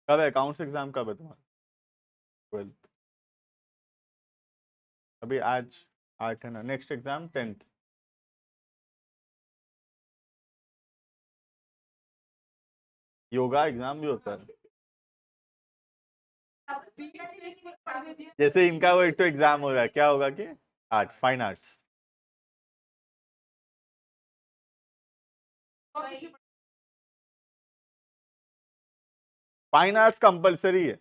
कब है accounts exam, कब है तुम्हारा? 12th। अभी आज 8 है ना, next exam 10th। Yoga exam भी होता है? जैसे इनका वो एक तो एग्जाम हो रहा है, क्या होगा कि arts, fine arts. Fine arts compulsory है?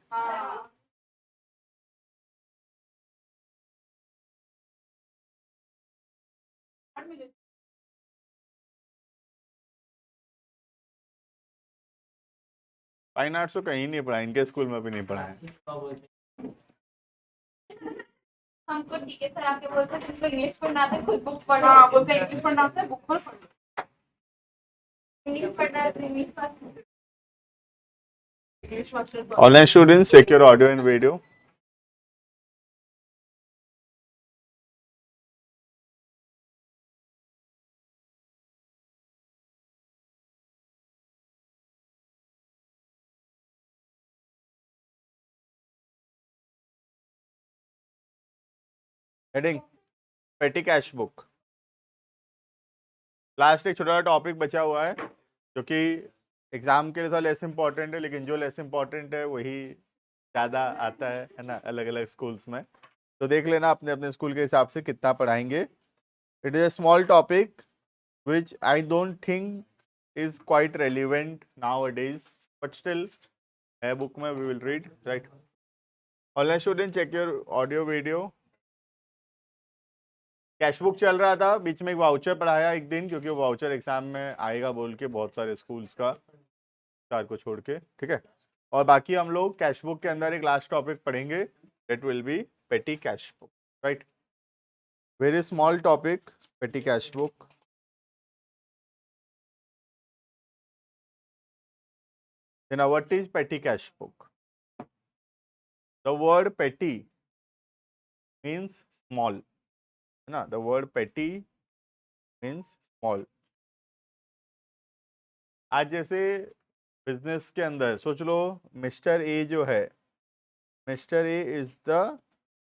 फाइन आर्ट्स तो कहीं नहीं पढ़ा, इनके स्कूल में भी नहीं पढ़ा है। हमको टीके सर आके बोलते हैं तुमको इंग्लिश पढ़ना आता है, खुद बुक पढ़ो। हाँ, बोलते हैं इंग्लिश पढ़ना आता है, बुक पर पढ़ो। इंग्लिश पढ़ना है तो इंग्लिश पढ़ो। Online students, check your audio and video. Heading petty cash book। Last एक छोटा टॉपिक बचा हुआ है जो कि एग्जाम के लिए थोड़ा लेस इंपॉर्टेंट है, लेकिन जो लेस इंपॉर्टेंट है वही ज़्यादा आता है ना, अलग अलग स्कूल्स में। तो देख लेना अपने अपने स्कूल के हिसाब से कितना पढ़ाएंगे। It is a small topic which I don't think is quite relevant nowadays, but still है बुक में, we will read, right. Online student, check your audio video. Cash book चल रहा था, बीच में एक वाउचर पढ़ाया एक दिन, क्योंकि वो वाउचर एग्जाम में आएगा बोल के बहुत सारे स्कूल्स का, 4 को छोड़ के, ठीक है। और बाकी हम लोग कैश बुक के अंदर एक लास्ट टॉपिक पढ़ेंगे, इट विल बी पेटी cash book, right. Very small topic, पेटी cash book. Now what is petty cash book? The word petty means small, है ना, the word petty means small। आज जैसे बिजनेस के अंदर सोच लो, मिस्टर ए जो है, mister A is the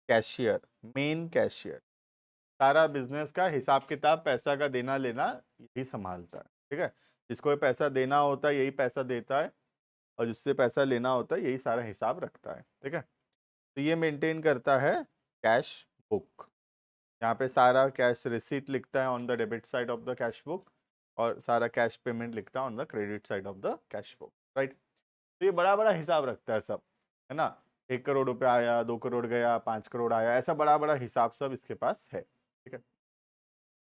cashier, main cashier, सारा बिजनेस का हिसाब किताब, पैसा का देना लेना यही संभालता है, ठीक है। जिसको पैसा देना होता है यही पैसा देता है, और जिससे पैसा लेना होता है यही सारा हिसाब रखता है, ठीक है। तो ये मेंटेन करता है कैश बुक। यहाँ पे सारा कैश रिसीट लिखता है on the debit side of the cash book, और सारा कैश पेमेंट लिखता है on the credit side of the cash book, right. तो ये बड़ा बड़ा हिसाब रखता है सब, है ना। 1 करोड़ रुपया आया, 2 करोड़ गया, 5 करोड़ आया, ऐसा बड़ा बड़ा हिसाब सब इसके पास है, ठीक है।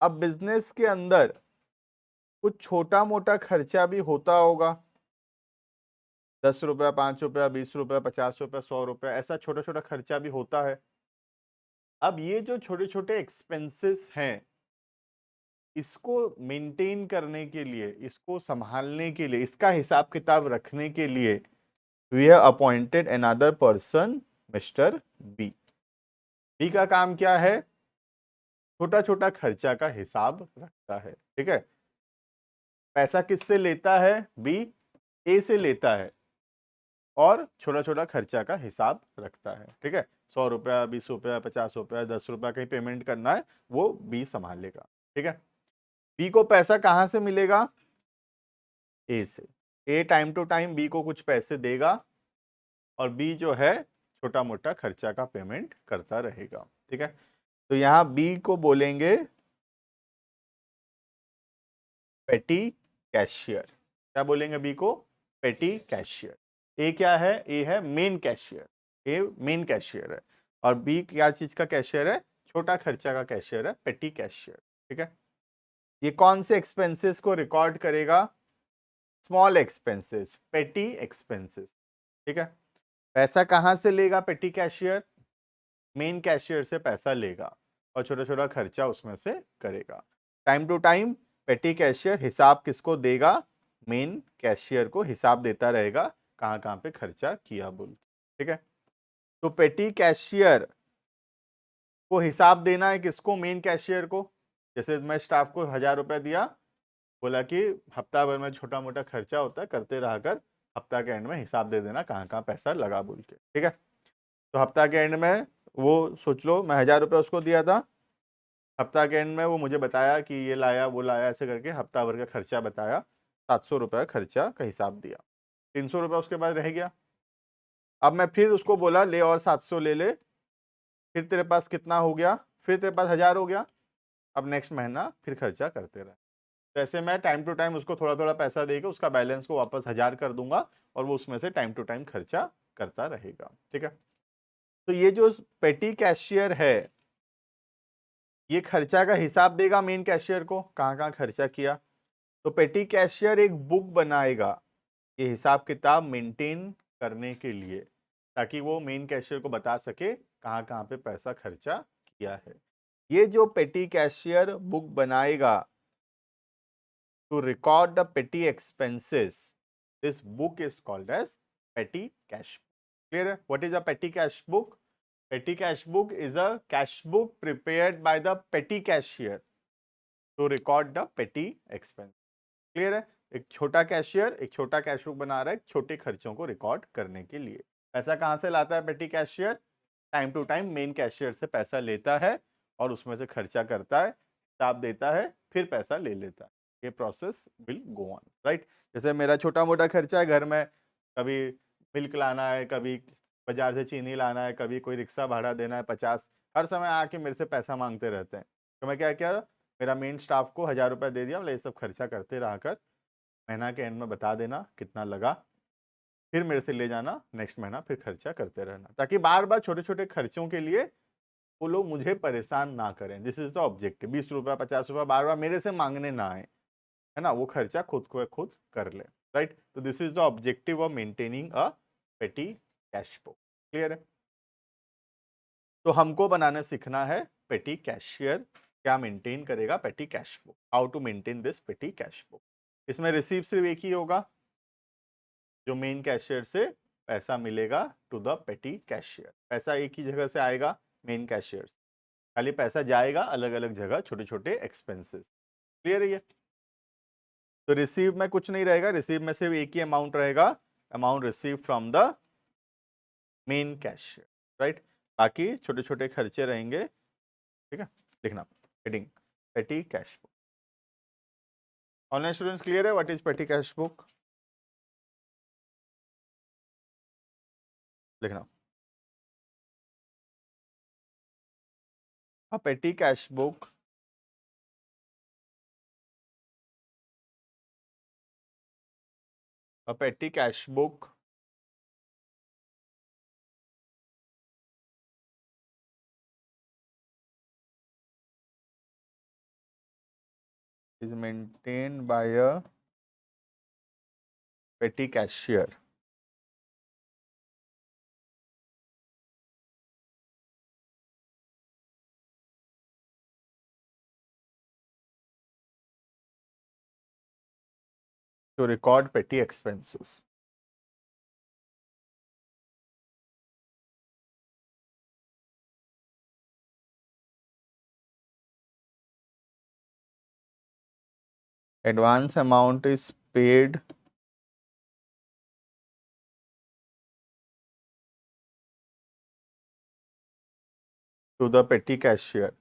अब बिजनेस के अंदर कुछ छोटा मोटा खर्चा भी होता होगा, 10 रुपया, 5 रुपया, 20 रुपया, 50 रुपया, 100 रुपया, ऐसा छोटा छोटा खर्चा भी होता है। अब ये जो छोटे छोटे एक्सपेंसेस हैं, इसको मेंटेन करने के लिए, इसको संभालने के लिए, इसका हिसाब किताब रखने के लिए we have appointed another person, mister B. B का काम क्या है? छोटा छोटा खर्चा का हिसाब रखता है, ठीक है। पैसा किससे लेता है? बी ए से लेता है, और छोटा छोटा खर्चा का हिसाब रखता है, ठीक है। 100 रुपया, 20 रुपया, 50 रुपया, 10 रुपया कहीं पेमेंट करना है, वो बी संभालेगा, ठीक है। बी को पैसा कहाँ से मिलेगा? ए से। A time to time B को कुछ पैसे देगा, और बी जो है छोटा मोटा खर्चा का पेमेंट करता रहेगा, ठीक है। तो यहां बी को बोलेंगे पेटी कैशियर। क्या बोलेंगे बी को? पेटी कैशियर। ए क्या है? ए है मेन कैशियर, ए मेन कैशियर है, और बी क्या चीज का कैशियर है? छोटा खर्चा का कैशियर है, पेटी कैशियर, ठीक है। ये कौन से एक्सपेंसेस को रिकॉर्ड करेगा? स्मॉल एक्सपेंसेस, पेटी एक्सपेंसेस, ठीक है। पैसा कहां से लेगा पेटी कैशियर? मेन कैशियर से पैसा लेगा, और छोटा छोटा खर्चा उसमें से करेगा। टाइम टू टाइम पेटी कैशियर हिसाब किसको देगा? मेन कैशियर को हिसाब देता रहेगा, कहाँ कहाँ पे खर्चा किया बोल, ठीक है। तो पेटी कैशियर को हिसाब देना है किसको? मेन कैशियर को। जैसे मैं स्टाफ को 1000 रुपया दिया, बोला कि हफ्ता भर में छोटा मोटा खर्चा होता है, करते रहा कर, हफ्ता के एंड में हिसाब दे देना कहाँ कहाँ पैसा लगा बोल के, ठीक है। तो हफ्ता के एंड में वो सोच लो मैं 1000 रुपये उसको दिया था, हफ्ता के एंड में वो मुझे बताया कि ये लाया वो लाया, ऐसे करके हफ्ता भर का खर्चा बताया, 700 रुपये खर्चा का हिसाब दिया, 300 रुपये उसके बाद रह गया। अब मैं फिर उसको बोला ले और 700 ले ले, फिर तेरे पास कितना हो गया, फिर तेरे पास 1000 हो गया। अब नेक्स्ट महीना फिर खर्चा करते रहे। तो ऐसे मैं टाइम टू टाइम उसको थोड़ा थोड़ा पैसा देके उसका बैलेंस को वापस 1000 कर दूंगा और वो उसमें से टाइम टू टाइम खर्चा करता रहेगा, ठीक है। तो ये जो पेटी कैशियर है ये खर्चा का हिसाब देगा मेन कैशियर को कहाँ कहाँ खर्चा किया। तो पेटी कैशियर एक बुक बनाएगा ये हिसाब किताब मेंटेन करने के लिए, ताकि वो मेन कैशियर को बता सके कहाँ कहाँ पे पैसा खर्चा किया है। ये जो पेटी कैशियर बुक बनाएगा to record the petty expenses, this book is called as petty cash book. Clear? What is a petty cash book? Petty cash book is a cash book prepared by the petty cashier to record the petty expense. Clear है? एक छोटा cashier एक छोटा cash book बना रहा है छोटे खर्चों को रिकॉर्ड करने के लिए। पैसा कहाँ से लाता है petty cashier? Time to time main cashier से पैसा लेता है और उसमें से खर्चा करता है, हिसाब देता है, फिर पैसा ले लेता है। ये process will go on, right. जैसे मेरा छोटा मोटा खर्चा है घर में, कभी मिल्क लाना है, कभी बाजार से चीनी लाना है, कभी कोई रिक्शा भाड़ा देना है 50, हर समय आके मेरे से पैसा मांगते रहते हैं। तो मैं क्या किया, मेरा मेन स्टाफ को 1000 रुपये दे दिया, मतलब ये सब खर्चा करते रहा कर, महीना के एंड में बता देना कितना लगा, फिर मेरे से ले जाना, नेक्स्ट महीना फिर खर्चा करते रहना, ताकि बार बार छोटे छोटे खर्चों के लिए वो लोग मुझे परेशान ना करें। दिस इज द ऑब्जेक्टिव, 20 रुपया 50 रुपया बार बार मेरे से मांगने ना आए, है ना, वो खर्चा खुद को खुद कर ले, राइट। तो this is the objective of maintaining a पेटी कैश बुक। क्लियर है? तो हमको बनाना सीखना है पेटी कैशियर क्या मेंटेन करेगा petty cash book, how to maintain this petty cash book. इसमें रिसीव सिर्फ एक ही होगा, जो मेन कैशियर से पैसा मिलेगा टू द पेटी कैशियर, पैसा एक ही जगह से आएगा मेन कैशियर से, खाली पैसा जाएगा अलग अलग जगह छोटे छोटे एक्सपेंसेस। क्लियर है ये? तो रिसीव में कुछ नहीं रहेगा, रिसीव में सिर्फ एक ही अमाउंट रहेगा, amount receive from the main cashier, right. बाकी छोटे छोटे खर्चे रहेंगे, ठीक है। लिखना heading petty cash book. Online students clear है what is petty cash book? लिखना a petty cash book a petty cash book is maintained by a petty cashier to record petty expenses. Advance amount is paid to the petty cashier.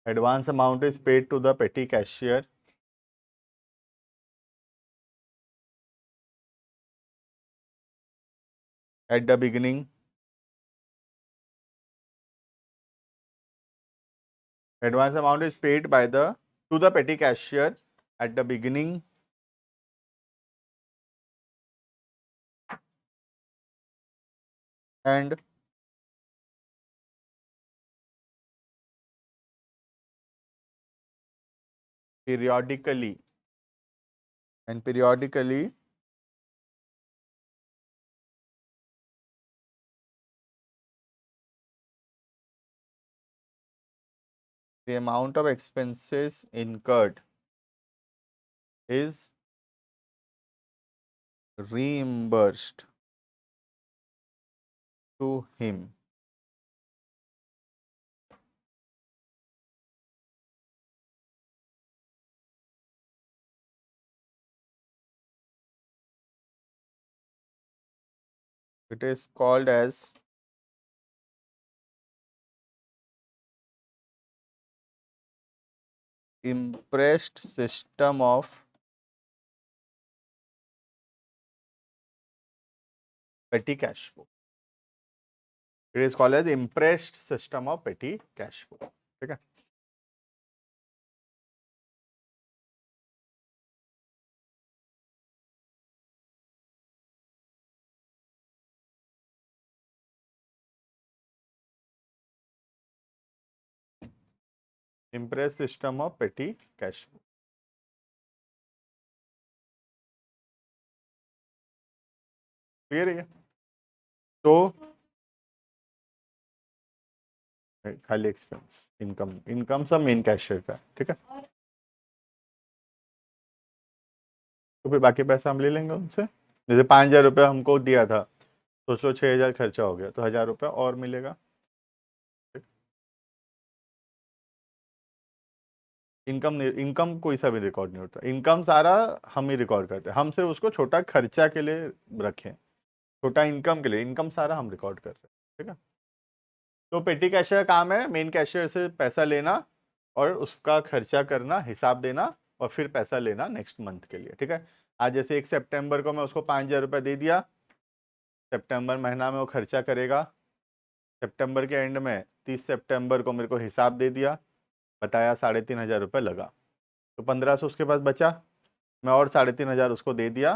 Advance amount is paid to the petty cashier at the beginning. Advance amount is paid by the to the petty cashier at the beginning and periodically and periodically the amount of expenses incurred is reimbursed to him. It is called as impressed system of petty cash flow. It is called as impressed system of petty cash flow. ठीक है. Impressed system of petty cash flow. Clear है? तो खाली expense, income सब main cashier का, ठीक है. तो फिर बाकी पैसा हम ले लेंगे उनसे. जैसे 5,000 रुपये हमको दिया था, सोच लो 6,000 खर्चा हो गया, तो 1,000 रुपये और मिलेगा. इनकम कोई सा भी रिकॉर्ड नहीं होता. इनकम सारा हम ही रिकॉर्ड करते हैं. हम सिर्फ उसको छोटा खर्चा के लिए रखें, छोटा इनकम के लिए. इनकम सारा हम रिकॉर्ड कर रहे हैं, ठीक है. तो पेटी कैशियर का काम है मेन कैशियर से पैसा लेना और उसका खर्चा करना, हिसाब देना और फिर पैसा लेना नेक्स्ट मंथ के लिए, ठीक है. आज जैसे 1 सितंबर को मैं उसको 5,000 रुपये दे दिया, सितंबर महीना में वो खर्चा करेगा. सितंबर के एंड में 30 सितंबर को मेरे को हिसाब दे दिया, बताया 3,500 रुपये लगा, तो 1,500 उसके पास बचा. मैं और 3,500 उसको दे दिया.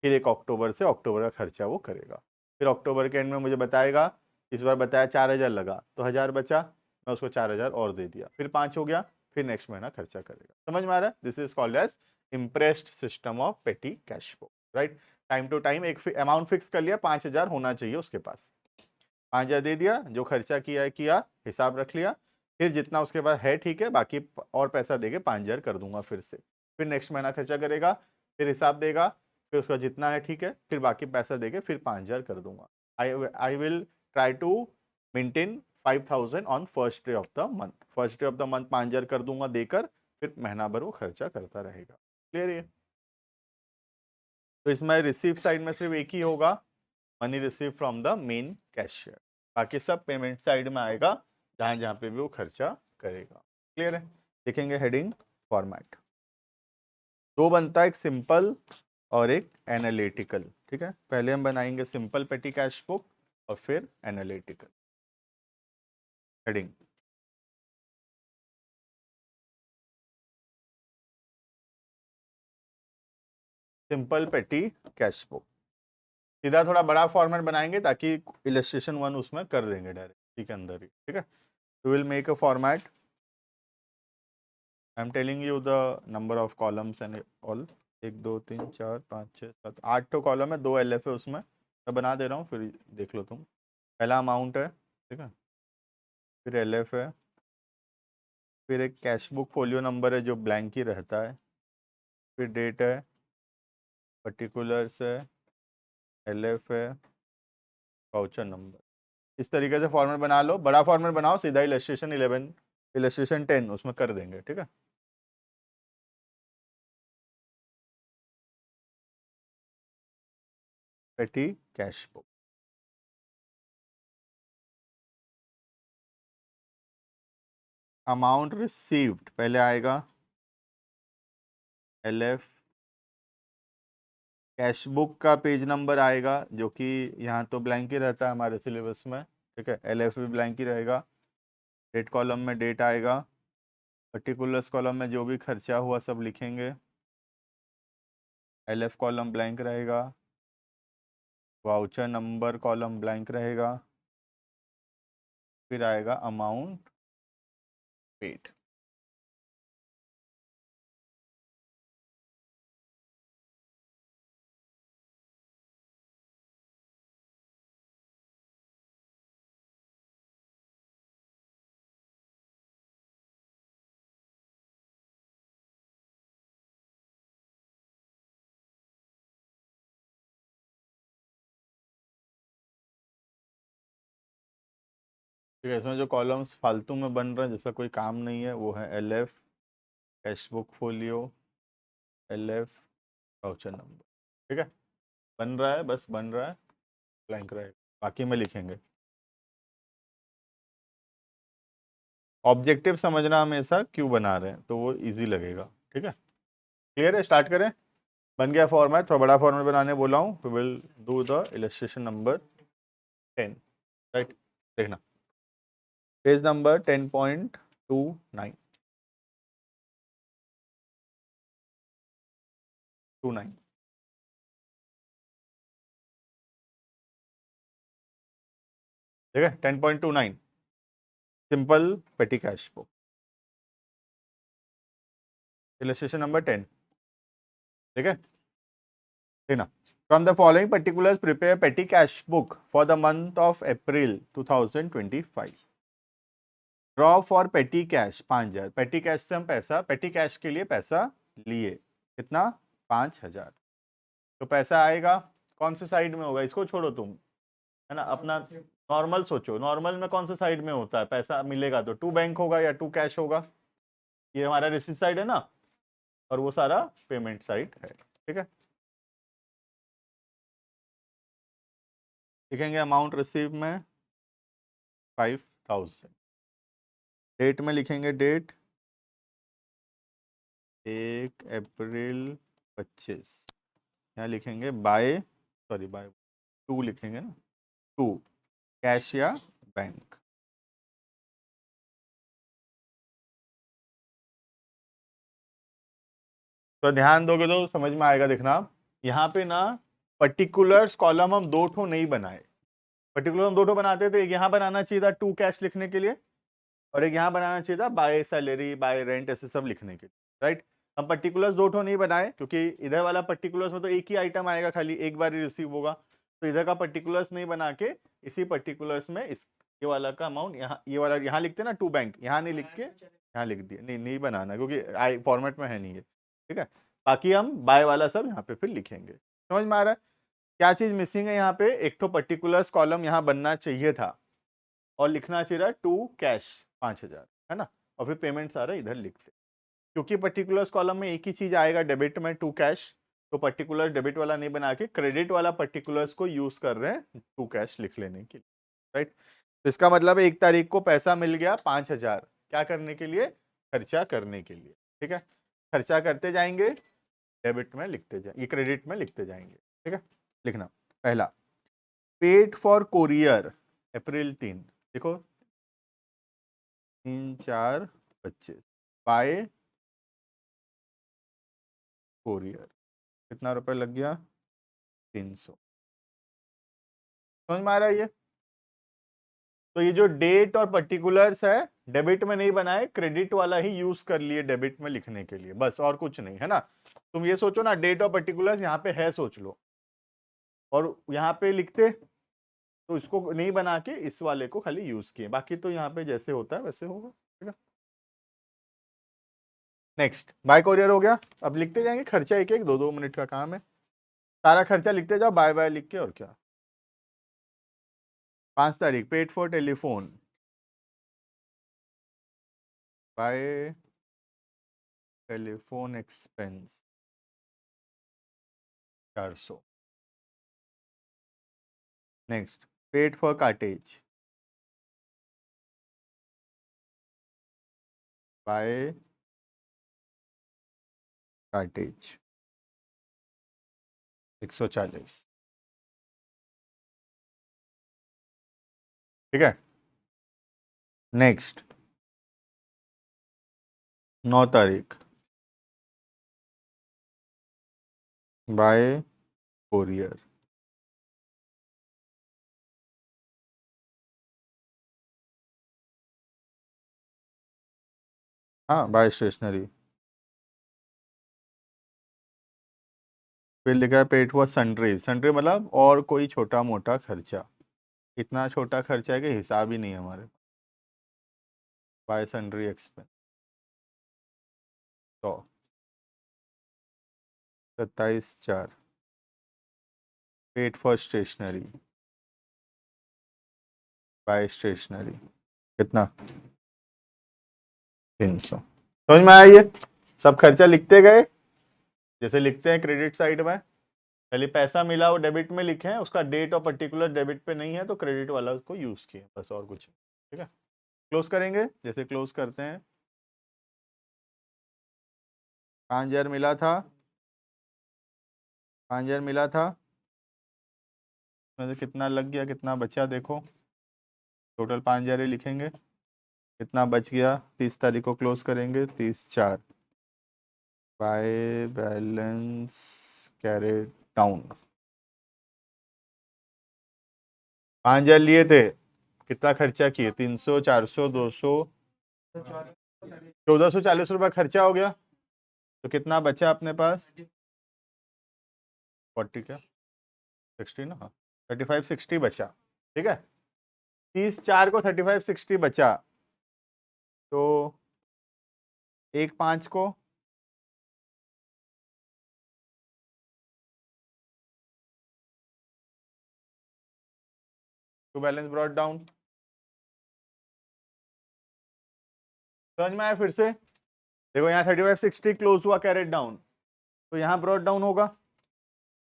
फिर 1 अक्टूबर से अक्टूबर का खर्चा वो करेगा. फिर अक्टूबर के एंड में मुझे बताएगा, इस बार बताया 4,000 लगा, तो 1,000 बचा, मैं उसको 4,000 और दे दिया, फिर 5 हो गया, फिर नेक्स्ट महीना खर्चा करेगा. समझ में आ रहा है? This is called as imprest system of petty cash flow, right. Time to time एक अमाउंट फिक्स कर लिया, 5,000 होना चाहिए उसके पास. 5,000 दे दिया, जो खर्चा किया है किया, हिसाब रख लिया. फिर जितना उसके पास है ठीक है, बाकी और पैसा देके 5,000 कर दूंगा फिर से. फिर नेक्स्ट महीना खर्चा करेगा, फिर हिसाब देगा, फिर उसका जितना है ठीक है, फिर बाकी पैसा देके फिर 5,000 कर दूंगा. I will try to maintain 5,000 on first day of the month. First day of the month 5,000 कर दूंगा देकर, फिर महीना भर वो खर्चा करता रहेगा. क्लियर है? तो इसमें रिसीव साइड में सिर्फ एक ही होगा, money receive from the main cashier. बाकी सब पेमेंट साइड में आएगा, जहां जहां पे भी वो खर्चा करेगा. क्लियर है? देखेंगे हेडिंग फॉर्मेट. दो बनता है, एक सिंपल और एक एनालिटिकल, ठीक है. पहले हम बनाएंगे सिंपल पेटी कैश बुक और फिर एनालिटिकल. हेडिंग सिंपल पेटी कैश बुक. सीधा थोड़ा बड़ा फॉर्मेट बनाएंगे ताकि इलस्ट्रेशन 1 उसमें कर देंगे डायरेक्ट, ठीक है, अंदर ही, ठीक है. We will make a format. I am telling you the number of columns and all. 1 2 3 4 5 6 7 8 तो कॉलम है, 2 LF है उसमें. मैं बना दे रहा हूँ, फिर देख लो तुम. पहला अमाउंट है, ठीक है, फिर LF है, फिर एक कैश बुक फोलियो नंबर है जो ब्लैंक ही रहता है, फिर डेट है, पर्टिकुलर्स है, LF है, वाउचर नंबर. इस तरीके से फॉर्मेट बना लो. बड़ा फॉर्मेट बनाओ, सीधा इलस्ट्रेशन 11 इलस्ट्रेशन 10 उसमें कर देंगे, ठीक है. पेटी कैश बुक. अमाउंट रिसीव्ड पहले आएगा, LF. कैश बुक का पेज नंबर आएगा, जो कि यहाँ तो ब्लैंक ही रहता है हमारे सिलेबस में, ठीक है. LF भी ब्लैंक ही रहेगा. डेट कॉलम में डेट आएगा. पर्टिकुलर्स कॉलम में जो भी खर्चा हुआ सब लिखेंगे. LF कॉलम ब्लैंक रहेगा. वाउचर नंबर कॉलम ब्लैंक रहेगा. फिर आएगा अमाउंट पेड. ठीक है. इसमें जो कॉलम्स फालतू में बन रहे हैं, जिसका कोई काम नहीं है, वो है LF, cash book folio, LF, voucher number, ठीक है. बन रहा है, बस बन रहा है. ब्लैंक रहेगा, बाकी में लिखेंगे। ऑब्जेक्टिव समझना हमेशा क्यों बना रहे हैं, तो वो इजी लगेगा। ठीक है, क्लियर है? स्टार्ट करें। बन गया फॉर्मेट, थोड़ा बड़ा फॉर्मेट बनाने बोला हूँ। We will do the illustration number 10, right? देखना पेज नंबर 10.29 29। ठीक है, 10.29 सिंपल पेटी कैश बुक, इलस्ट्रेशन नंबर 10। ठीक है, देखना। From the following particulars prepare पेटी cash book for the month of April 2025। Draw for पेटी कैश 5000। पेटी कैश से हम पैसा, पेटी कैश के लिए पैसा लिए, कितना? 5000। तो पैसा आएगा कौन से साइड में होगा, इसको छोड़ो तुम, है ना, अपना नॉर्मल सोचो। नॉर्मल में कौन से साइड में होता है पैसा मिलेगा? तो टू बैंक होगा या टू कैश होगा। ये हमारा रिसीट साइड है ना, और वो सारा पेमेंट साइड है। ठीक है, लिखेंगे अमाउंट रिसीव में 5000। डेट में लिखेंगे डेट 1 अप्रैल 25। यहाँ लिखेंगे बाय, सॉरी बाय टू लिखेंगे ना, टू कैश या बैंक। तो ध्यान दोगे तो समझ में आएगा। देखना यहाँ पे ना पर्टिकुलर्स कॉलम हम दो ठो नहीं बनाए। पर्टिकुलर हम दो ठो बनाते थे, एक यहाँ बनाना चाहिए था टू कैश लिखने के लिए, और एक यहाँ बनाना चाहिए था बाय सैलरी बाय रेंट ऐसे सब लिखने के लिए, राइट? हम पर्टिकुलर्स दो ठो नहीं बनाए क्योंकि इधर वाला पर्टिकुलर्स में तो एक ही आइटम आएगा, खाली एक बार ही रिसीव होगा। तो इधर का पर्टिकुलर्स नहीं बना के इसी पर्टिकुलर्स में इस ये वाला का अमाउंट यहाँ, ये वाला यहाँ लिखते ना टू बैंक, यहाँ नहीं लिख के यहाँ लिख दिया। नहीं नहीं बनाना क्योंकि आई फॉर्मेट में है नहीं है। ठीक है, बाकी हम बाय वाला सब यहाँ पे फिर लिखेंगे। समझ में आ रहा है? क्या चीज मिसिंग है यहाँ पे? एक तो पर्टिकुलर्स कॉलम यहाँ बनना चाहिए था, और लिखना चाहिए टू कैश 5000, है ना, और फिर पेमेंट सारा इधर लिखते। क्योंकि पर्टिकुलर्स कॉलम में एक ही चीज आएगा डेबिट में टू कैश, तो पर्टिकुलर डेबिट वाला नहीं बना के क्रेडिट वाला पर्टिकुलर्स को यूज कर रहे हैं टू कैश लिख लेने के लिए, राइट? तो इसका मतलब है 1 तारीख को पैसा मिल गया 5000, क्या करने के लिए? खर्चा करने के लिए। ठीक है, खर्चा करते जाएंगे, डेबिट में लिखते जाएंगे, ये क्रेडिट में लिखते जाएंगे। ठीक है, लिखना पहला पेड फॉर कोरियर अप्रैल 3, देखो 3 4 25 बाय कोरियर, कितना रुपए लग गया? 300। समझ में आ रहा है ये? तो ये जो डेट और पर्टिकुलर्स है डेबिट में नहीं बनाए, क्रेडिट वाला ही यूज कर लिए डेबिट में लिखने के लिए, बस और कुछ नहीं, है ना? तुम ये सोचो ना, डेट और पर्टिकुलर्स यहाँ पे है सोच लो, और यहाँ पे लिखते तो इसको नहीं बना के इस वाले को खाली यूज किए, बाकी तो यहाँ पे जैसे होता है वैसे होगा। ठीक है, नेक्स्ट बाय कोरियर हो गया। अब लिखते जाएंगे खर्चा, एक एक 2 2 मिनट का काम है, सारा खर्चा लिखते जाओ बाय बाय लिख के, और क्या। 5 तारीख paid for telephone by telephone expense 400। Next paid for cartage by cartage 140। ठीक है, नेक्स्ट 9 तारीख बाय कोरियर, हाँ बाय स्टेशनरी। फिर लिखा है पेड फॉर सन्ड्री, सन्ड्री मतलब और कोई छोटा मोटा खर्चा, इतना छोटा खर्चा है कि हिसाब ही नहीं है हमारे। बाय सन्ड्री एक्सपेंस तो 27/4 paid for stationery by stationery, कितना? 300। समझ में आया ये? सब खर्चा लिखते गए जैसे लिखते हैं क्रेडिट साइड में, पहले पैसा मिला वो डेबिट में लिखे हैं, उसका डेट और पर्टिकुलर डेबिट पे नहीं है तो क्रेडिट वाला उसको यूज किए, बस और कुछ नहीं। ठीक है, क्लोज करेंगे। जैसे क्लोज करते हैं, 5,000 मिला था, 5,000 मिला था, मतलब कितना लग गया, कितना बचा देखो, टोटल 5,000 ही लिखेंगे, कितना बच गया, 30 तारीख को क्लोज करेंगे, 30/4 बाय बैलेंस कैरेट डाउन। 5,000 लिए थे, कितना खर्चा किए, 300, 400, 200, 1,440 रुपये खर्चा हो गया, तो कितना बचा अपने पास, 40 क्या 60 ना, हाँ 3560 बचा। ठीक है, 30/4 को 3560 बचा, तो 1/5 को टू बैलेंस ब्रॉट डाउन। समझ में आया? फिर से देखो, यहाँ 3560 क्लोज हुआ कैरेट डाउन, तो यहाँ ब्रॉट डाउन होगा,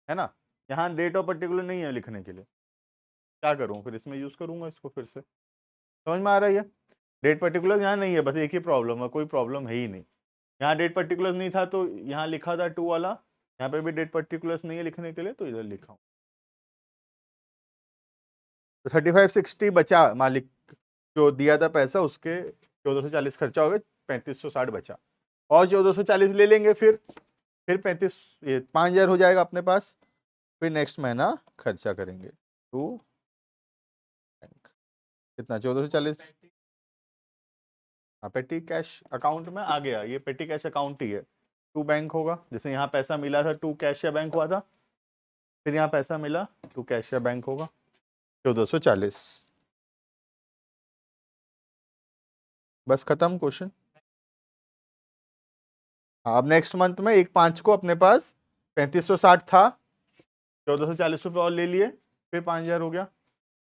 है ना। यहाँ डेट और पर्टिकुलर नहीं है लिखने के लिए, क्या करूँ फिर, इसमें यूज करूंगा इसको फिर से। समझ में आ रहा है? ये डेट पर्टिकुलर यहाँ नहीं है, बस एक ही प्रॉब्लम है, कोई प्रॉब्लम है ही नहीं। यहाँ डेट पर्टिकुलर्स नहीं था तो यहाँ लिखा था 2 वाला, यहाँ पे भी डेट पर्टिकुलर्स नहीं है लिखने के लिए तो इधर लिखा हूँ। तो 3560 बचा, मालिक जो दिया था पैसा उसके 1,440 खर्चा हो गया, 3,560 बचा, और 1,440 ले लेंगे, फिर 5,000 हो जाएगा अपने पास, फिर नेक्स्ट महीना खर्चा करेंगे टू बैंक। कितना, 1,440। हाँ, पेटी कैश अकाउंट में आ गया, ये पेटी कैश अकाउंट ही है, टू बैंक होगा, जैसे यहाँ पैसा मिला था टू कैश या बैंक हुआ था, फिर यहाँ पैसा मिला टू कैश या बैंक होगा, 1,440। बस खत्म क्वेश्चन। अब नेक्स्ट मंथ में 1/5 को अपने पास 3,560 था, 1,440 रुपये और ले लिए, फिर 5,000 हो गया।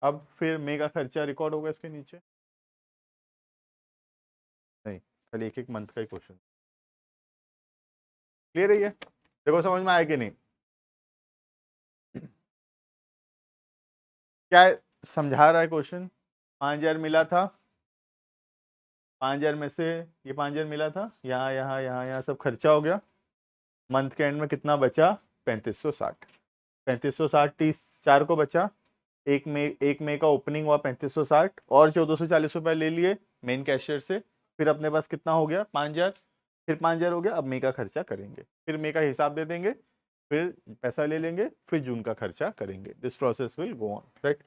अब फिर मई का खर्चा रिकॉर्ड होगा इसके नीचे, नहीं खाली एक एक मंथ का ही क्वेश्चन। क्लियर है ये? देखो समझ में आया कि नहीं? क्या समझा रहा है क्वेश्चन? 5,000 मिला था, 5,000 में से ये 5,000 मिला था, यहाँ यहाँ यहाँ यहाँ सब खर्चा हो गया, मंथ के एंड में कितना बचा, 3,560। 3,560 30/4 को बचा, एक मई का ओपनिंग हुआ 3,560, और 1,440 रुपये ले लिए मेन कैशियर से, फिर अपने पास कितना हो गया, 5,000, फिर 5,000 हो गया। अब मई का खर्चा करेंगे, फिर मई का हिसाब दे देंगे, फिर पैसा ले लेंगे, फिर जून का खर्चा करेंगे। This process will go on, right.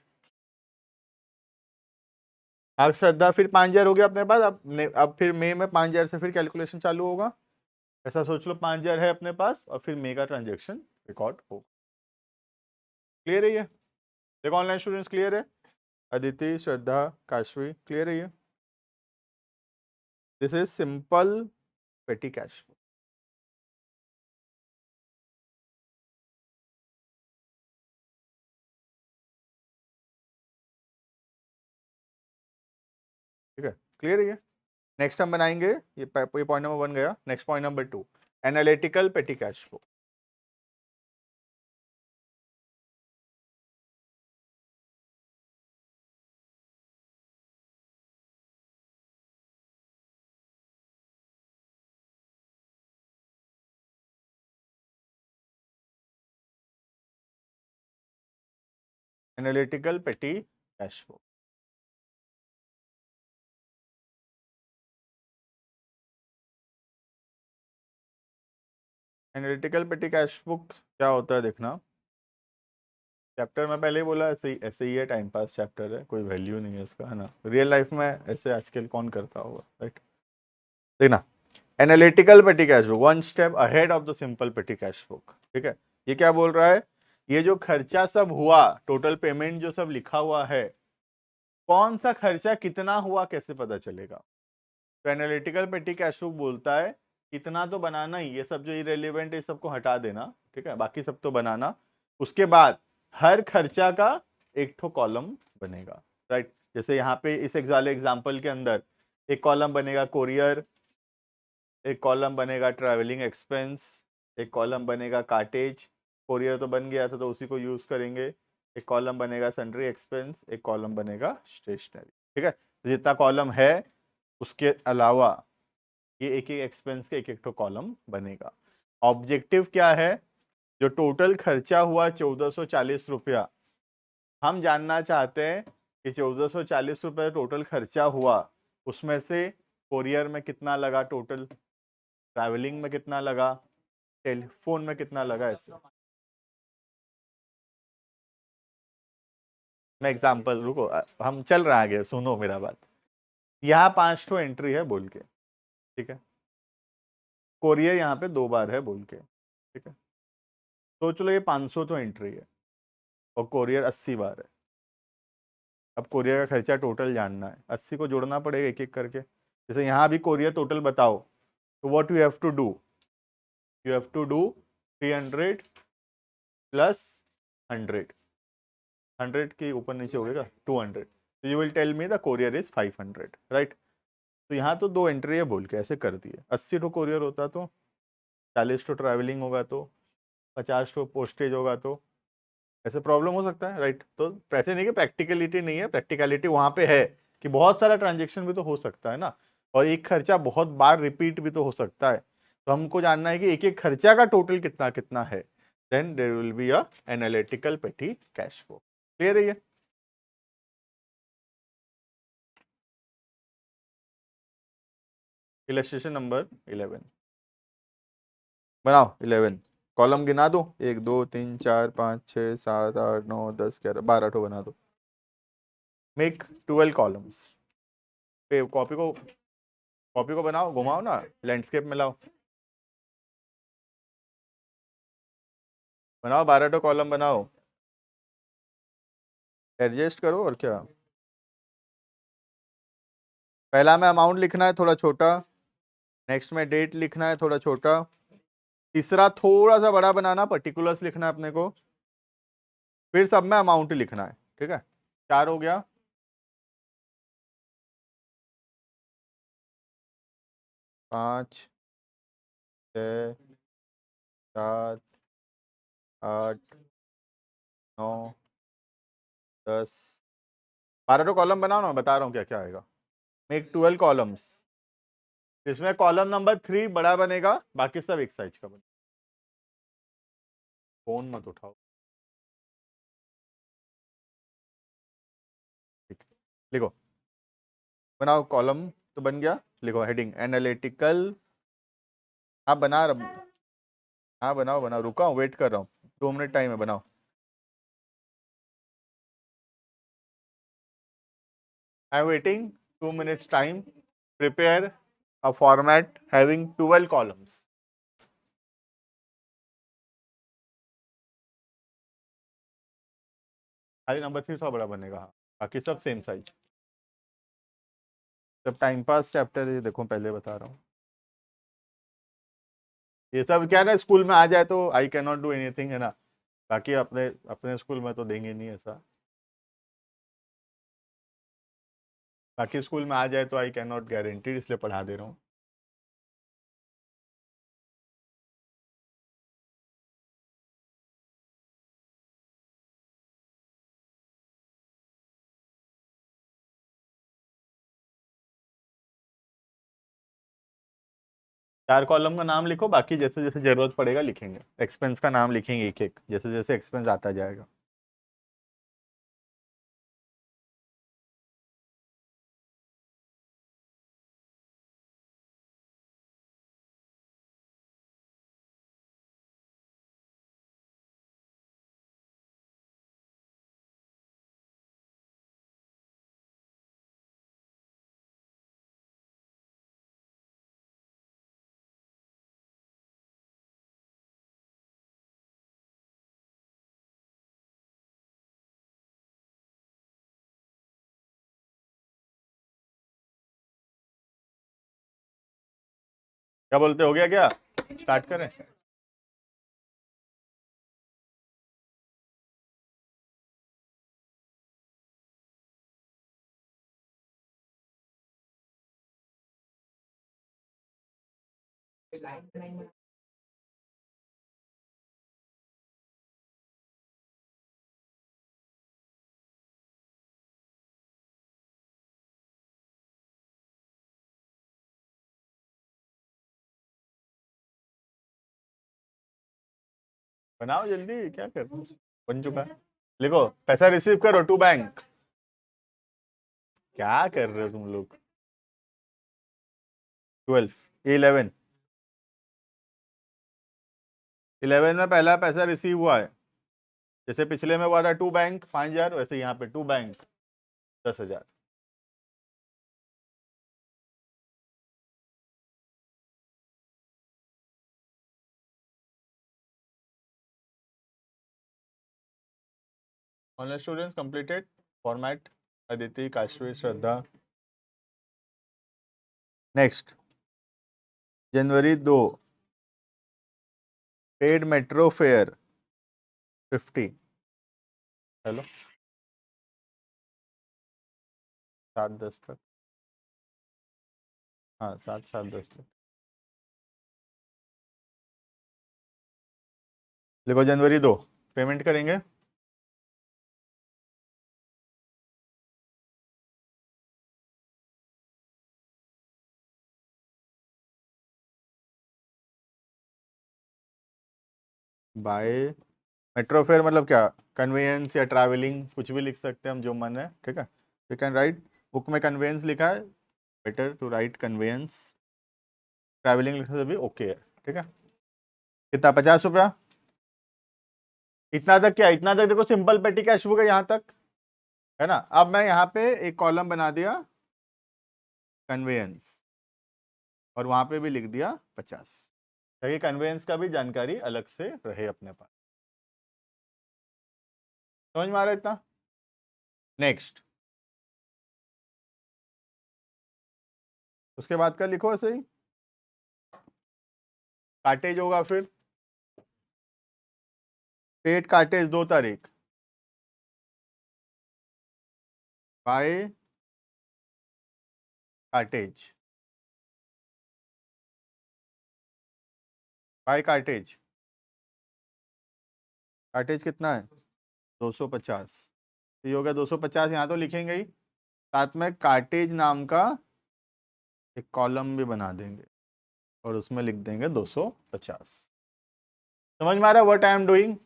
अब श्रद्धा, फिर 5,000 हो गया अपने पास, अब फिर मई में 5,000 से फिर कैलकुलेशन चालू होगा, ऐसा सोच लो 5,000 है अपने पास, और फिर मई का ट्रांजेक्शन रिकॉर्ड होगा। क्लियर है ये? देखो ऑनलाइन स्टूडेंट्स क्लियर है, अदिति, श्रद्धा, काशवी, क्लियर है ये? दिस इज सिंपल पेटी कैश। ठीक है, क्लियर है ये? नेक्स्ट हम बनाएंगे, ये पॉइंट नंबर 1 गया, next point number 2, analytical petty cash flow. Analytical petty cash flow, analytical petty cash book क्या होता है देखना, चैप्टर में पहले ही बोला, ऐसे ही है, टाइम पास चैप्टर है, कोई वैल्यू नहीं है इसका, है ना, रियल लाइफ में ऐसे आजकल कौन करता होगा, राइट। देखना, analytical petty cash book 1 step ahead of the simple पेटी कैश बुक। ठीक है, ये क्या बोल रहा है, ये जो खर्चा सब हुआ, टोटल पेमेंट जो सब लिखा हुआ है, कौन सा खर्चा कितना हुआ कैसे पता चलेगा। तो एनालिटिकल पेटी कैश बुक बोलता है इतना तो बनाना ही, ये सब जो इरेलीवेंट है सबको हटा देना, ठीक है, बाकी सब तो बनाना, उसके बाद हर खर्चा का एक ठो कॉलम बनेगा, राइट। जैसे यहाँ पे इस एग्जाम्पल के अंदर एक कॉलम बनेगा कोरियर, एक कॉलम बनेगा ट्रैवलिंग एक्सपेंस, एक कॉलम बनेगा कार्टेज, कोरियर तो बन गया था तो उसी को यूज करेंगे। एक कॉलम बनेगा सन्ड्री एक्सपेंस, एक कॉलम बनेगा स्टेशनरी। ठीक है, तो जितना कॉलम है उसके अलावा ये एक एक एक्सपेंस के एक एक तो कॉलम बनेगा। ऑब्जेक्टिव क्या है? जो टोटल खर्चा हुआ 1440 रुपया, हम जानना चाहते हैं कि 1440 रुपये टोटल खर्चा हुआ, उसमें से कोरियर में कितना लगा, टोटल ट्रैवलिंग में कितना लगा, टेलीफोन में कितना लगा। ऐसे मैं एग्जांपल, रुको हम चल रहे हैं आगे, सुनो मेरा बात। यहाँ 5 तो एंट्री है बोल के, ठीक है, कोरियर यहाँ पे 2 बार है बोल के, ठीक है, तो चलो ये 500 तो एंट्री है और कोरियर 80 बार है। अब कोरियर का खर्चा टोटल जानना है, 80 को जोड़ना पड़ेगा एक एक करके। जैसे यहाँ भी कोरियर टोटल बताओ, तो what you have to do, you have to do 300 plus 100, 100 के ऊपर नीचे हो गया 200, तो you will tell me the courier is 500, right. तो यहाँ तो 2 एंट्री है बोल के ऐसे कर दिए। 80 तो कोरियर होता तो 40 तो ट्रैवलिंग होगा, तो 50 तो पोस्टेज होगा, तो ऐसे प्रॉब्लम हो सकता है, राइट। तो पैसे नहीं कि प्रैक्टिकलिटी नहीं है, प्रैक्टिकलिटी वहां पे है कि बहुत सारा ट्रांजेक्शन भी तो हो सकता है ना, और एक खर्चा बहुत बार रिपीट भी तो हो सकता है। तो हमको जानना है कि एक एक खर्चा का टोटल कितना कितना है, then there will be a analytical petty cash flow. Clear है ये? इलस्ट्रेशन नंबर 11 बनाओ। 11 कॉलम गिना दो, 1 2 3 4 5 6 7 8 9 10 11 12 ठो बना दो। मेक 12 कॉलम्स पे। कॉपी को बनाओ, घुमाओ ना, लैंडस्केप में लाओ, बनाओ 12 तो कॉलम बनाओ, एडजस्ट करो और क्या। पहला में अमाउंट लिखना है थोड़ा छोटा, नेक्स्ट में डेट लिखना है थोड़ा छोटा, तीसरा थोड़ा सा बड़ा बनाना, पर्टिकुलर्स लिखना है अपने को, फिर सब में अमाउंट लिखना है। ठीक है, 4 हो गया। 5 6 7 8 9 10 12 तो कॉलम बनाओ ना, बता रहा हूँ क्या क्या आएगा। मेक 12 कॉलम्स, इसमें कॉलम नंबर 3 बड़ा बनेगा, बाकी सब एक साइज का बनेगा। फोन मत उठाओ, ठीक है, लिखो, बनाओ कॉलम तो बन गया। लिखो हेडिंग एनालिटिकल। आप बना रहे? हाँ बनाओ बनाओ, रुका हूँ, वेट कर रहा हूँ, 2 मिनट टाइम है, बनाओ। I am waiting 2 minutes time. Prepare a format having 12 columns. खाली नंबर 3 थोड़ा बड़ा बनेगा, हाँ, बाकी सब सेम साइज। जब टाइम पास चैप्टर है, देखो पहले बता रहा हूँ, ये सब क्या है ना, स्कूल में आ जाए तो I can not do anything, है ना, बाकी अपने अपने स्कूल में तो देंगे नहीं ऐसा, बाकी स्कूल में आ जाए तो आई कैन नॉट गारंटी, इसलिए पढ़ा दे रहा हूँ। चार कॉलम का नाम लिखो, बाकी जैसे जैसे जरूरत पड़ेगा लिखेंगे, एक्सपेंस का नाम लिखेंगे एक एक, जैसे जैसे एक्सपेंस आता जाएगा। क्या बोलते, हो गया क्या? स्टार्ट करें? बनाओ जल्दी, क्या कर रहे हो? बन चुका है। लिखो पैसा रिसीव करो टू बैंक। क्या कर रहे हो तुम लोग? 12, 11, 11 में पहला पैसा रिसीव हुआ है। जैसे पिछले में हुआ था टू बैंक 5,000, वैसे यहाँ पे to bank 10,000। Online students completed format. Aditi, Kashvi, Shraddha. Next, January 2 paid metro fare 50। Hello, 7-10 तक। हाँ, 7-7-10 तक देखो। जनवरी 2 पेमेंट करेंगे। बाय मेट्रो फेयर मतलब क्या? कन्वेंस या ट्रैवलिंग, कुछ भी लिख सकते हैं हम, जो मन है, ठीक है। यू कैन राइट, बुक में कन्वेंस लिखा है, better to write conveyance. Travelling लिखने से भी ओके है, ठीक है। कितना? 50 रुपया। इतना तक क्या? इतना तक देखो, सिंपल पेटी कैश बुक है यहाँ तक, है ना। अब मैं यहाँ पे एक कॉलम बना दिया कन्वेंस, और वहां पे भी लिख दिया 50, ताकि कन्वेंस का भी जानकारी अलग से रहे अपने पास। समझ में आ रहा है इतना? नेक्स्ट, उसके बाद का लिखो ऐसे ही, काटेज होगा फिर। पेड काटेज 2 तारीख by cartage, by cartage. Cartage कितना है? 250। तो ये हो गया 250, यहाँ तो लिखेंगे ही, साथ में काटेज नाम का एक कॉलम भी बना देंगे, और उसमें लिख देंगे 250। समझ में आ रहा है व्हाट आई एम डूइंग?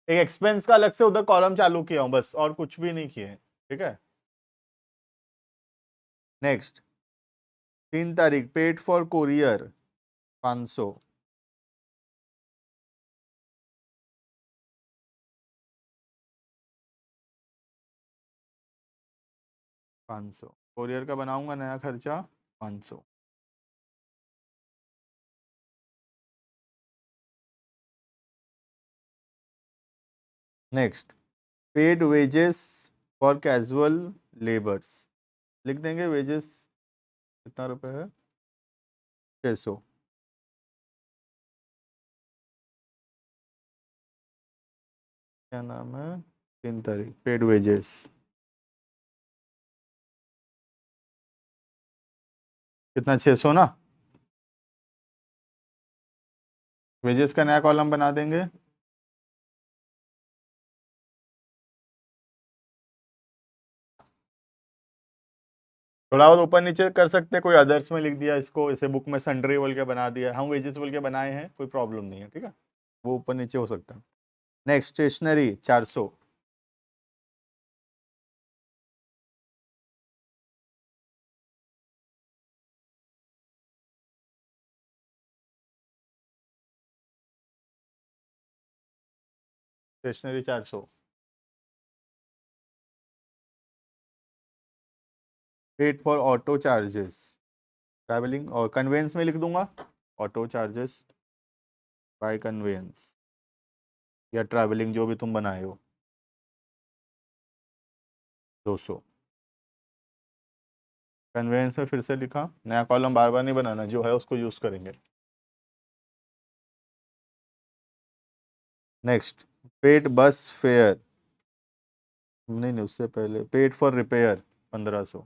एक एक्सपेंस का अलग से उधर कॉलम चालू किया हूं बस, और कुछ भी नहीं किए हैं, ठीक है। नेक्स्ट, 3 तारीख पेड फॉर कोरियर 500। 500 कोरियर का बनाऊंगा, नया खर्चा 500। Next, paid wages for casual labours, लिख देंगे वेजेस कितना रुपए है? 600। क्या नाम है? 3 तारीख पेड वेजेस कितना? 600 ना। वेजेस का नया कॉलम बना देंगे। थोड़ा और ऊपर नीचे कर सकते हैं, कोई अदर्स में लिख दिया इसको, इसे बुक में सन्ड्री बोल के बना दिया, हम वेजेस बोल के बनाए हैं, कोई प्रॉब्लम नहीं है, ठीक है। वो ऊपर नीचे हो सकता है। Next, stationery 400। Stationery 400। Paid for auto charges, travelling और कन्वेंस में लिख दूंगा ऑटो चार्जेस बाय कन्वेंस या ट्रैवलिंग, जो भी तुम बनाए हो, 200। कन्वेंस में फिर से लिखा, नया कॉलम बार बार नहीं बनाना, जो है उसको यूज करेंगे। नेक्स्ट, पेड बस फेयर, नहीं नहीं, उससे पहले पेड फॉर रिपेयर 1500।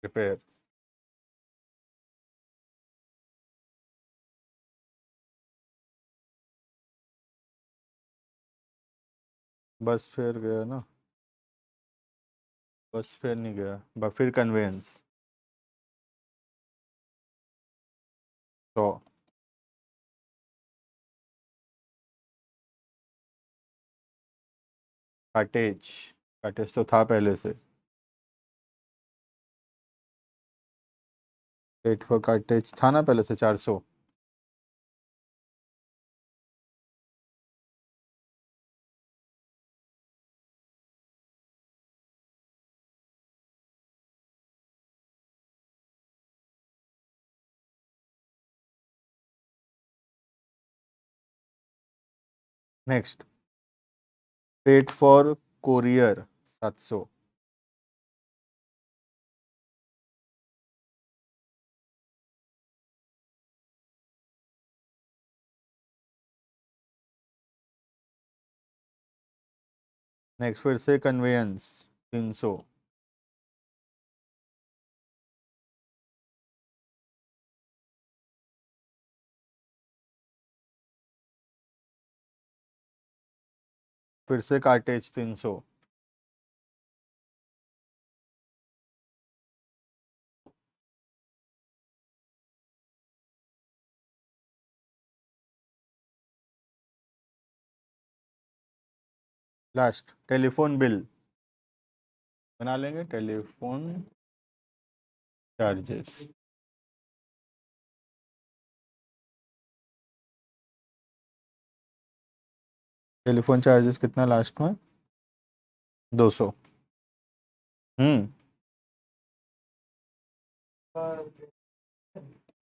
रिपेयर। बस फेयर गया ना, बस फेयर नहीं गया, फिर कन्वेंस 100, काटेज, काटेज तो था पहले से, पेट फॉर काटेज था ना पहले से 400। Next, pet for courier 700, next फिर से कन्वेंस 300, फिर से कार्टेज 300, लास्ट टेलीफोन बिल बना लेंगे, टेलीफोन चार्जेस, टेलीफोन चार्जेस कितना लास्ट में, 200। हम्म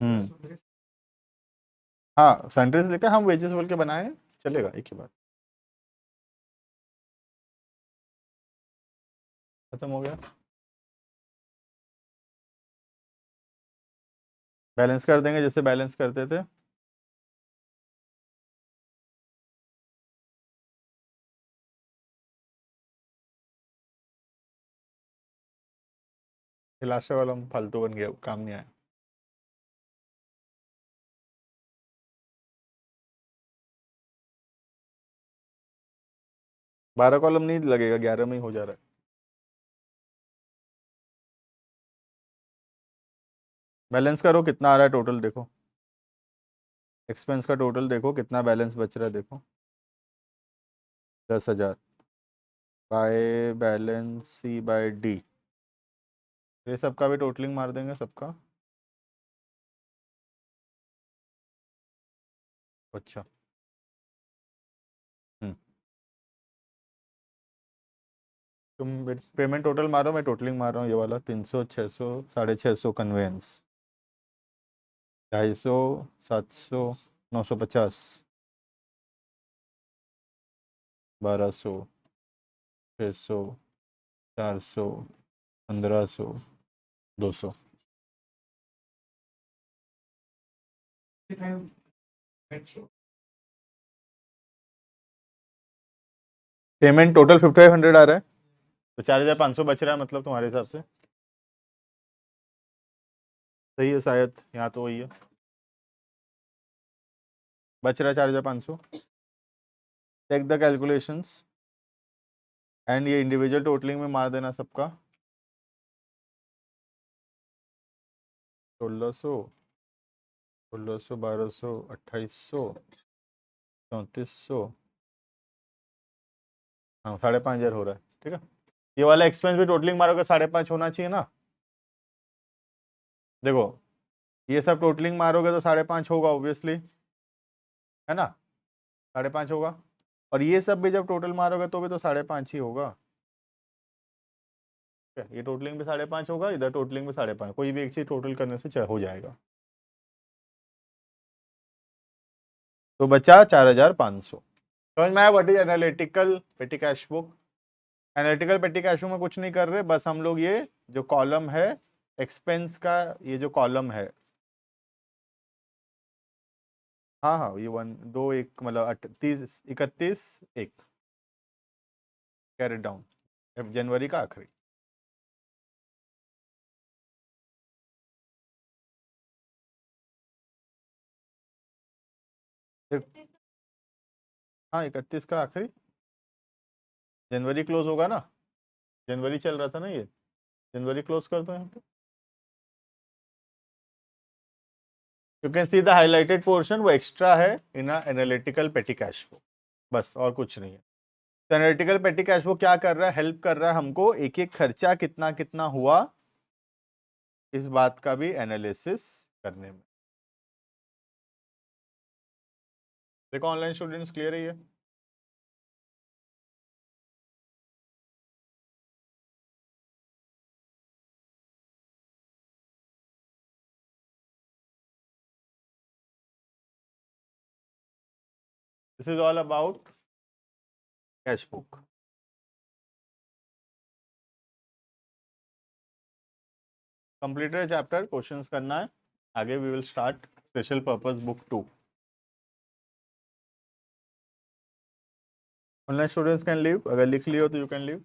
हम्म हाँ, सेंटेंस लेकर हम वेजेस बोल के बनाए, चलेगा एक ही बात, खत्म हो गया। बैलेंस कर देंगे जैसे बैलेंस करते थे। लास्ट वाला हम फालतू बन गया, काम नहीं आया। बारह कॉलम नहीं लगेगा, 11 में ही हो जा रहा है। बैलेंस करो कितना आ रहा है टोटल, देखो एक्सपेंस का टोटल देखो कितना बैलेंस बच रहा है, देखो 10,000 by balance C by D, ये सबका भी टोटलिंग मार देंगे सबका। अच्छा। हम्म तुम पेमेंट टोटल मारो, मैं टोटलिंग मार रहा हूँ, ये वाला 300, 600, 650 कन्वेंस, 250, 700, 950, 1200, 600, 400, 1500, 200। पेमेंट टोटल 5500 आ रहा है, तो 4500 बच रहा है, मतलब तुम्हारे हिसाब से सही है शायद, यहाँ तो वही है, बच रहा है 4500। टेक द कैलकुलेशंस एंड ये इंडिविजुअल टोटलिंग में मार देना सबका, 1600, 1600, 1200, 2800, 3400, हाँ 5,500 हो रहा है, ठीक है। ये वाला एक्सपेंस भी टोटलिंग मारोगे 5.5 होना चाहिए ना, देखो ये सब टोटलिंग मारोगे तो 5.5 होगा ऑब्वियसली, है ना, 5.5 होगा, और ये सब भी जब टोटल मारोगे तो भी तो 5.5 ही होगा। ये टोटलिंग भी 5.5 होगा, इधर टोटलिंग भी 5.5, कोई भी एक चीज टोटल करने से हो जाएगा, तो बचा 4,500। समझ में आया what is analytical petty cash book. Analytical petty cash book में कुछ नहीं कर रहे, बस हम लोग ये जो कॉलम है एक्सपेंस का, ये जो कॉलम है, हाँ हाँ ये 1 2 1 मतलब 30 31 1, कैरेट डाउन जनवरी का आखिरी। हाँ 31 का आखिरी, जनवरी क्लोज होगा ना, जनवरी चल रहा था ना ये, जनवरी क्लोज कर दो यहाँ पे। You can see the highlighted portion, वो एक्स्ट्रा है इन एनालिटिकल पेटी कैश फ्लो, बस और कुछ नहीं है। तो एनालिटिकल पेटी कैश फ्लो क्या कर रहा है, हेल्प कर रहा है हमको एक एक खर्चा कितना कितना हुआ इस बात का भी एनालिसिस करने में। देखो ऑनलाइन स्टूडेंट्स क्लियर है ये? This is all about cash book. Completed chapter, questions करना है आगे। We will start special purpose book 2। Online students can leave, अगर लिख लियो तो यू कैन लीव।